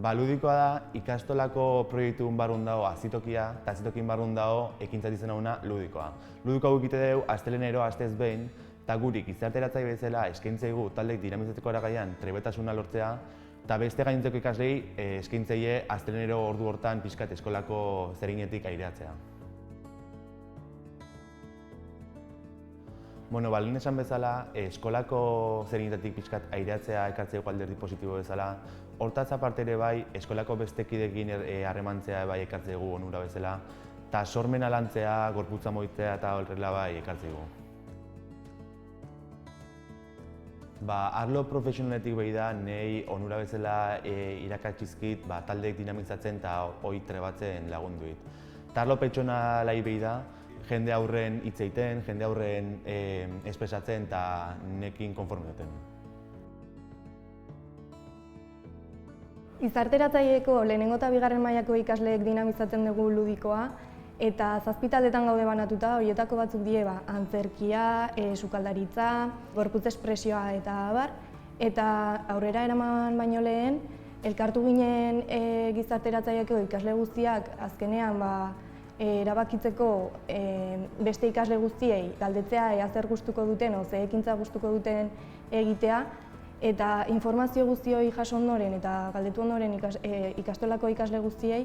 Ludikoa da ikastolako proiektu barrun dago azitokia, eta azitokin barrun dago ekintzat izan dauna ludikoa. Ludikoa egite dugu astelenero, astez behin, eta gurik gizarteratzaile bezala eskaintzaigu taldek dinamizatzeko aragaian trebetasuna lortzea, eta beste gainontzeko ikaslei eskaintzaile astelenero ordu hortan pixkat eskolako zerinetik aireatzea. Lehen esan bezala, eskolako zerinetatik pixkat aireatzea ekartzeko alderdi positibo bezala, hortaz aparte ere bai, eskolako beste kideekin harremantzea bai ekartzeko onura bezala, eta sormena lantzea, gorputza moitzea eta horrela bai ekartzeko. Arlo profesionaletik behi da, nahi onura bezala irakatsizkit taldeek dinamizatzen eta hoi trebatzen lagunduit. Eta arlo pertsonalai behi da, jende aurren hitz egiten, jende aurren espresatzen eta nekin konformeten. Gizarteratzaileeko lehenengo eta bigarren mailako ikasleek dinamizatzen dugu ludikoa, eta 7 taldetan gaude banatuta, horietako batzuk die antzerkia, sukaldaritza, gorputz espresioa eta abar, eta aurrera eraman baino lehen, elkartu ginen gizarteratzaileeko ikasle guztiak azkenean erabakitzeko beste ikasle guztiei galdetzea ea zer gustuko duten o ze ekintza gustuko duten egitea, eta informazio guzti hori jaso ondoren eta galdetu ondoren ikastolako ikasle guztiei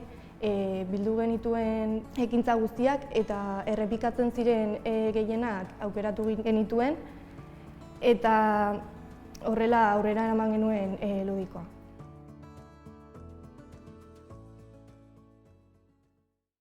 bildu genituen ekintza guztiak eta errepikatzen ziren gehienak aukeratu genituen eta horrela aurrera eraman genuen ludikoa.